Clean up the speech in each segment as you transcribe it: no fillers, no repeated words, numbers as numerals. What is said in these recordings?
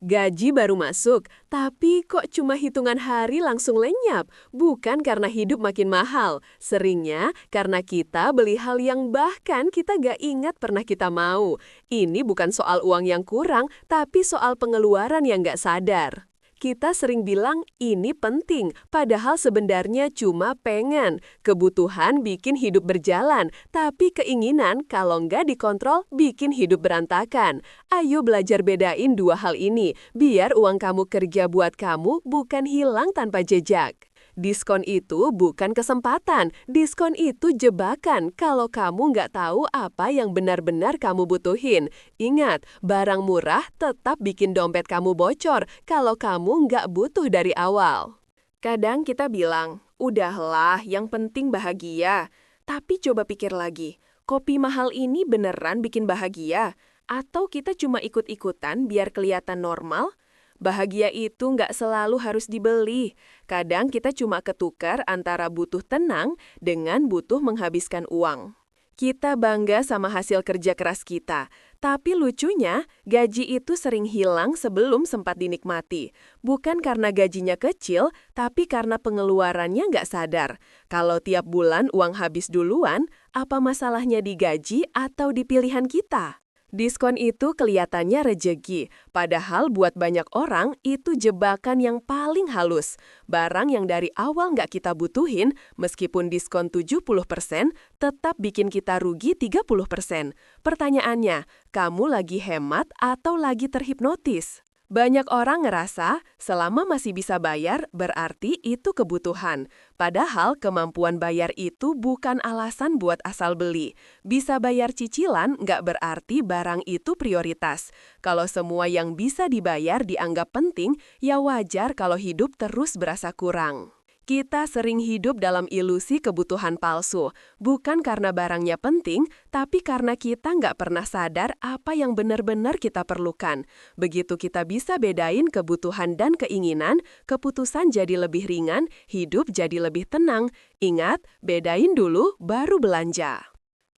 Gaji baru masuk, tapi kok cuma hitungan hari langsung lenyap? Bukan karena hidup makin mahal. Seringnya karena kita beli hal yang bahkan kita gak ingat pernah kita mau. Ini bukan soal uang yang kurang, tapi soal pengeluaran yang gak sadar. Kita sering bilang ini penting, padahal sebenarnya cuma pengen. Kebutuhan bikin hidup berjalan, tapi keinginan kalau nggak dikontrol bikin hidup berantakan. Ayo belajar bedain dua hal ini, biar uang kamu kerja buat kamu bukan hilang tanpa jejak. Diskon itu bukan kesempatan, diskon itu jebakan kalau kamu nggak tahu apa yang benar-benar kamu butuhin. Ingat, barang murah tetap bikin dompet kamu bocor kalau kamu nggak butuh dari awal. Kadang kita bilang, udahlah yang penting bahagia. Tapi coba pikir lagi, kopi mahal ini beneran bikin bahagia? Atau kita cuma ikut-ikutan biar kelihatan normal? Bahagia itu nggak selalu harus dibeli. Kadang kita cuma ketukar antara butuh tenang dengan butuh menghabiskan uang. Kita bangga sama hasil kerja keras kita, tapi lucunya gaji itu sering hilang sebelum sempat dinikmati. Bukan karena gajinya kecil, tapi karena pengeluarannya nggak sadar. Kalau tiap bulan uang habis duluan, apa masalahnya di gaji atau di pilihan kita? Diskon itu kelihatannya rejeki, padahal buat banyak orang itu jebakan yang paling halus. Barang yang dari awal nggak kita butuhin, meskipun diskon 70%, tetap bikin kita rugi 30%. Pertanyaannya, kamu lagi hemat atau lagi terhipnotis? Banyak orang ngerasa selama masih bisa bayar berarti itu kebutuhan. Padahal kemampuan bayar itu bukan alasan buat asal beli. Bisa bayar cicilan nggak berarti barang itu prioritas. Kalau semua yang bisa dibayar dianggap penting, ya wajar kalau hidup terus berasa kurang. Kita sering hidup dalam ilusi kebutuhan palsu, bukan karena barangnya penting, tapi karena kita nggak pernah sadar apa yang benar-benar kita perlukan. Begitu kita bisa bedain kebutuhan dan keinginan, keputusan jadi lebih ringan, hidup jadi lebih tenang. Ingat, bedain dulu baru belanja.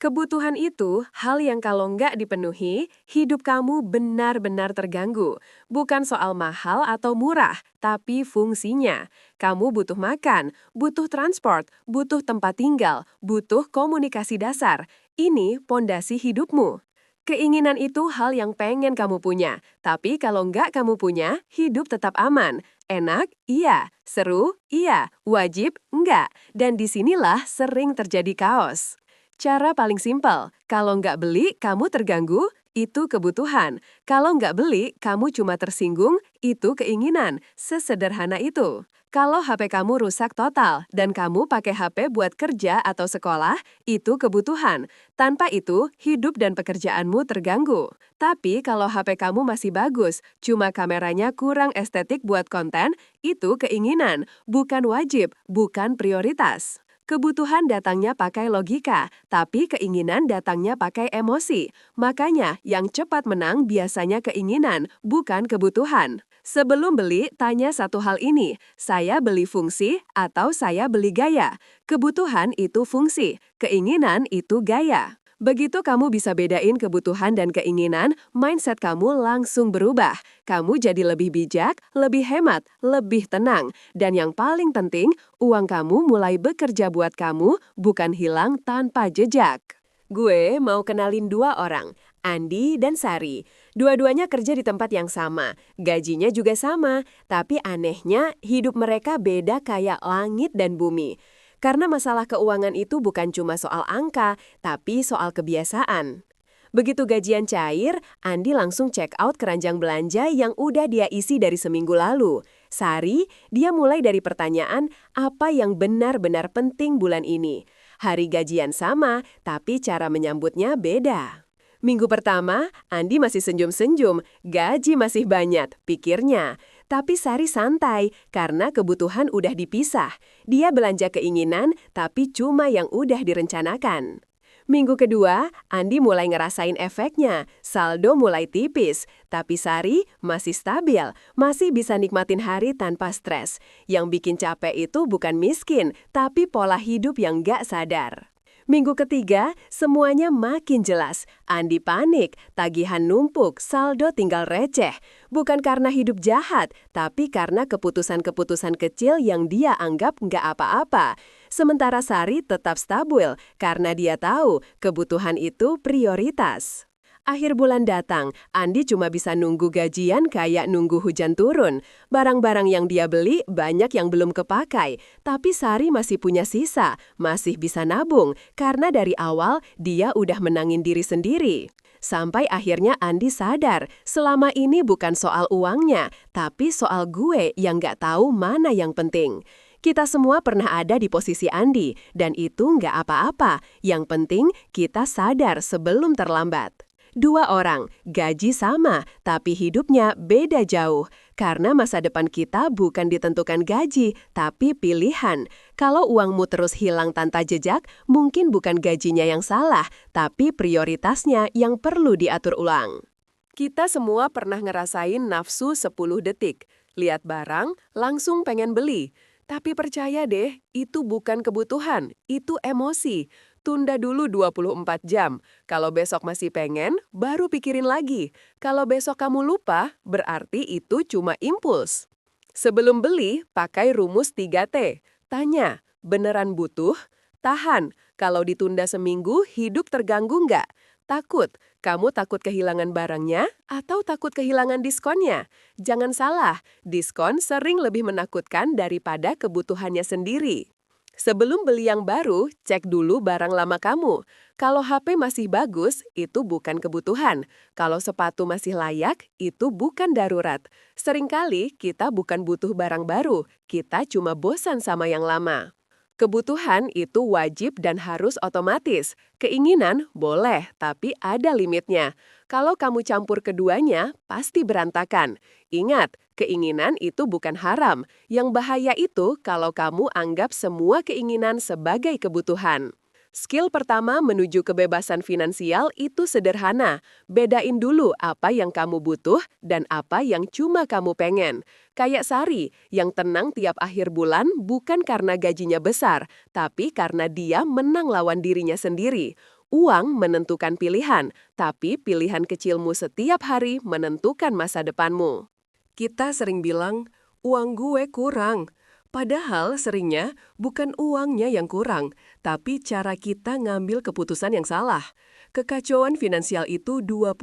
Kebutuhan itu hal yang kalau nggak dipenuhi, hidup kamu benar-benar terganggu. Bukan soal mahal atau murah, tapi fungsinya. Kamu butuh makan, butuh transport, butuh tempat tinggal, butuh komunikasi dasar. Ini pondasi hidupmu. Keinginan itu hal yang pengen kamu punya, tapi kalau nggak kamu punya, hidup tetap aman. Enak? Iya. Seru? Iya. Wajib? Enggak. Dan disinilah sering terjadi kaos. Cara paling simpel, kalau nggak beli, kamu terganggu, itu kebutuhan. Kalau nggak beli, kamu cuma tersinggung, itu keinginan. Sesederhana itu. Kalau HP kamu rusak total, dan kamu pakai HP buat kerja atau sekolah, itu kebutuhan. Tanpa itu, hidup dan pekerjaanmu terganggu. Tapi kalau HP kamu masih bagus, cuma kameranya kurang estetik buat konten, itu keinginan, bukan wajib, bukan prioritas. Kebutuhan datangnya pakai logika, tapi keinginan datangnya pakai emosi. Makanya, yang cepat menang biasanya keinginan, bukan kebutuhan. Sebelum beli, tanya satu hal ini, saya beli fungsi atau saya beli gaya? Kebutuhan itu fungsi, keinginan itu gaya. Begitu kamu bisa bedain kebutuhan dan keinginan, mindset kamu langsung berubah. Kamu jadi lebih bijak, lebih hemat, lebih tenang. Dan yang paling penting, uang kamu mulai bekerja buat kamu, bukan hilang tanpa jejak. Gue mau kenalin dua orang, Andi dan Sari. Dua-duanya kerja di tempat yang sama, gajinya juga sama, tapi anehnya hidup mereka beda kayak langit dan bumi. Karena masalah keuangan itu bukan cuma soal angka, tapi soal kebiasaan. Begitu gajian cair, Andi langsung check out keranjang belanja yang udah dia isi dari seminggu lalu. Sari, dia mulai dari pertanyaan apa yang benar-benar penting bulan ini. Hari gajian sama, tapi cara menyambutnya beda. Minggu pertama, Andi masih senyum-senyum, gaji masih banyak, pikirnya. Tapi Sari santai, karena kebutuhan udah dipisah. Dia belanja keinginan, tapi cuma yang udah direncanakan. Minggu kedua, Andi mulai ngerasain efeknya, saldo mulai tipis. Tapi Sari masih stabil, masih bisa nikmatin hari tanpa stres. Yang bikin capek itu bukan miskin, tapi pola hidup yang gak sadar. Minggu ketiga, semuanya makin jelas. Andi panik, tagihan numpuk, saldo tinggal receh. Bukan karena hidup jahat, tapi karena keputusan-keputusan kecil yang dia anggap nggak apa-apa. Sementara Sari tetap stabil karena dia tahu kebutuhan itu prioritas. Akhir bulan datang, Andi cuma bisa nunggu gajian kayak nunggu hujan turun. Barang-barang yang dia beli banyak yang belum kepakai, tapi Sari masih punya sisa, masih bisa nabung, karena dari awal dia udah menangin diri sendiri. Sampai akhirnya Andi sadar, selama ini bukan soal uangnya, tapi soal gue yang nggak tahu mana yang penting. Kita semua pernah ada di posisi Andi, dan itu nggak apa-apa. Yang penting kita sadar sebelum terlambat. Dua orang, gaji sama, tapi hidupnya beda jauh. Karena masa depan kita bukan ditentukan gaji, tapi pilihan. Kalau uangmu terus hilang tanpa jejak, mungkin bukan gajinya yang salah, tapi prioritasnya yang perlu diatur ulang. Kita semua pernah ngerasain nafsu 10 detik. Lihat barang, langsung pengen beli. Tapi percaya deh, itu bukan kebutuhan, itu emosi. Tunda dulu 24 jam. Kalau besok masih pengen, baru pikirin lagi. Kalau besok kamu lupa, berarti itu cuma impuls. Sebelum beli, pakai rumus 3T. Tanya, beneran butuh? Tahan, kalau ditunda seminggu, hidup terganggu nggak? Takut, kamu takut kehilangan barangnya atau takut kehilangan diskonnya? Jangan salah, diskon sering lebih menakutkan daripada kebutuhannya sendiri. Sebelum beli yang baru, cek dulu barang lama kamu. Kalau HP masih bagus, itu bukan kebutuhan. Kalau sepatu masih layak, itu bukan darurat. Seringkali kita bukan butuh barang baru, kita cuma bosan sama yang lama. Kebutuhan itu wajib dan harus otomatis. Keinginan boleh, tapi ada limitnya. Kalau kamu campur keduanya, pasti berantakan. Ingat, keinginan itu bukan haram. Yang bahaya itu kalau kamu anggap semua keinginan sebagai kebutuhan. Skill pertama menuju kebebasan finansial itu sederhana. Bedain dulu apa yang kamu butuh dan apa yang cuma kamu pengen. Kayak Sari, yang tenang tiap akhir bulan bukan karena gajinya besar, tapi karena dia menang lawan dirinya sendiri. Uang menentukan pilihan, tapi pilihan kecilmu setiap hari menentukan masa depanmu. Kita sering bilang, uang gue kurang. Padahal seringnya bukan uangnya yang kurang, tapi cara kita ngambil keputusan yang salah. Kekacauan finansial itu 20%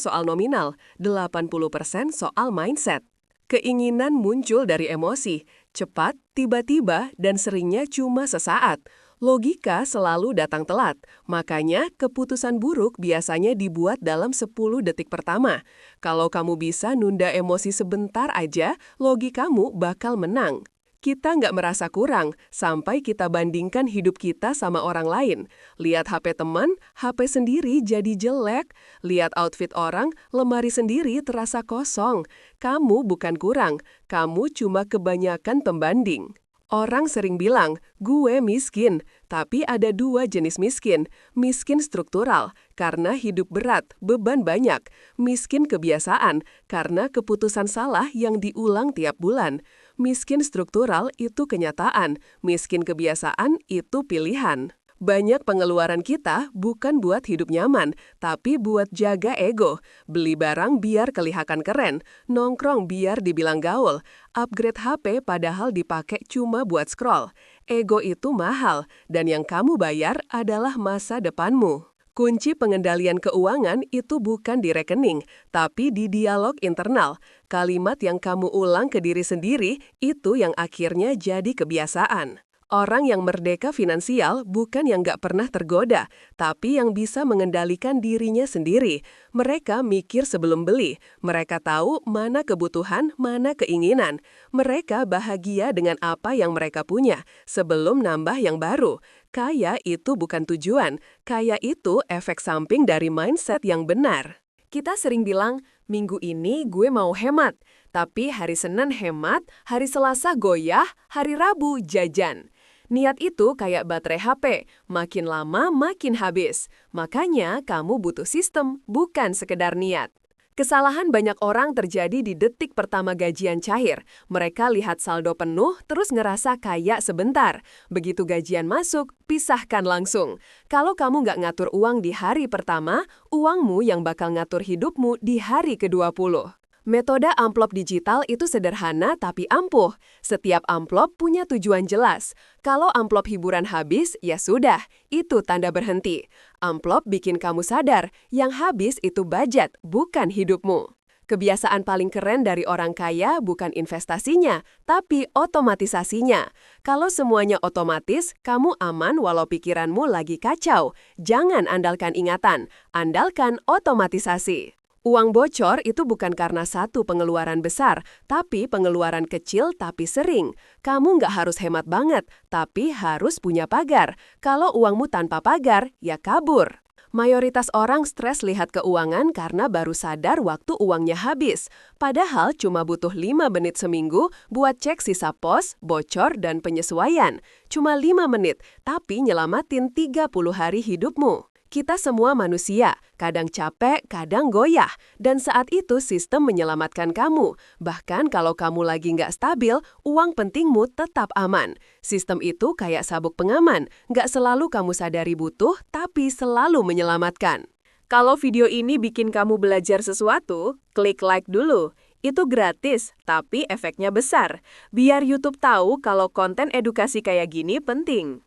soal nominal, 80% soal mindset. Keinginan muncul dari emosi, cepat, tiba-tiba, dan seringnya cuma sesaat. Logika selalu datang telat, makanya keputusan buruk biasanya dibuat dalam 10 detik pertama. Kalau kamu bisa nunda emosi sebentar aja, logikamu bakal menang. Kita nggak merasa kurang sampai kita bandingkan hidup kita sama orang lain. Lihat HP teman, HP sendiri jadi jelek. Lihat outfit orang, lemari sendiri terasa kosong. Kamu bukan kurang, kamu cuma kebanyakan pembanding. Orang sering bilang, gue miskin, tapi ada dua jenis miskin. Miskin struktural, karena hidup berat, beban banyak. Miskin kebiasaan, karena keputusan salah yang diulang tiap bulan. Miskin struktural itu kenyataan, miskin kebiasaan itu pilihan. Banyak pengeluaran kita bukan buat hidup nyaman, tapi buat jaga ego. Beli barang biar kelihatan keren, nongkrong biar dibilang gaul, upgrade HP padahal dipakai cuma buat scroll. Ego itu mahal, dan yang kamu bayar adalah masa depanmu. Kunci pengendalian keuangan itu bukan di rekening, tapi di dialog internal. Kalimat yang kamu ulang ke diri sendiri, itu yang akhirnya jadi kebiasaan. Orang yang merdeka finansial bukan yang nggak pernah tergoda, tapi yang bisa mengendalikan dirinya sendiri. Mereka mikir sebelum beli, mereka tahu mana kebutuhan, mana keinginan. Mereka bahagia dengan apa yang mereka punya, sebelum nambah yang baru. Kaya itu bukan tujuan, kaya itu efek samping dari mindset yang benar. Kita sering bilang, minggu ini gue mau hemat, tapi hari Senin hemat, hari Selasa goyah, hari Rabu jajan. Niat itu kayak baterai HP, makin lama makin habis. Makanya kamu butuh sistem, bukan sekedar niat. Kesalahan banyak orang terjadi di detik pertama gajian cair. Mereka lihat saldo penuh, terus ngerasa kaya sebentar. Begitu gajian masuk, pisahkan langsung. Kalau kamu nggak ngatur uang di hari pertama, uangmu yang bakal ngatur hidupmu di hari ke-20. Metode amplop digital itu sederhana tapi ampuh. Setiap amplop punya tujuan jelas. Kalau amplop hiburan habis, ya sudah, itu tanda berhenti. Amplop bikin kamu sadar, yang habis itu budget, bukan hidupmu. Kebiasaan paling keren dari orang kaya bukan investasinya, tapi otomatisasinya. Kalau semuanya otomatis, kamu aman walau pikiranmu lagi kacau. Jangan andalkan ingatan, andalkan otomatisasi. Uang bocor itu bukan karena satu pengeluaran besar, tapi pengeluaran kecil tapi sering. Kamu nggak harus hemat banget, tapi harus punya pagar. Kalau uangmu tanpa pagar, ya kabur. Mayoritas orang stres lihat keuangan karena baru sadar waktu uangnya habis. Padahal cuma butuh 5 menit seminggu buat cek sisa pos, bocor, dan penyesuaian. Cuma 5 menit, tapi nyelamatin 30 hari hidupmu. Kita semua manusia, kadang capek, kadang goyah. Dan saat itu sistem menyelamatkan kamu. Bahkan kalau kamu lagi nggak stabil, uang pentingmu tetap aman. Sistem itu kayak sabuk pengaman, nggak selalu kamu sadari butuh, tapi selalu menyelamatkan. Kalau video ini bikin kamu belajar sesuatu, klik like dulu. Itu gratis, tapi efeknya besar. Biar YouTube tahu kalau konten edukasi kayak gini penting.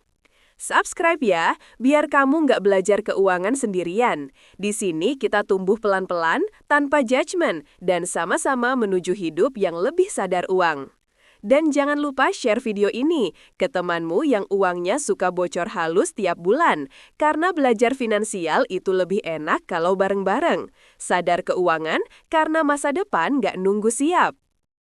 Subscribe ya, biar kamu nggak belajar keuangan sendirian. Di sini kita tumbuh pelan-pelan, tanpa judgement, dan sama-sama menuju hidup yang lebih sadar uang. Dan jangan lupa share video ini ke temanmu yang uangnya suka bocor halus tiap bulan. Karena belajar finansial itu lebih enak kalau bareng-bareng. Sadar keuangan, karena masa depan nggak nunggu siap.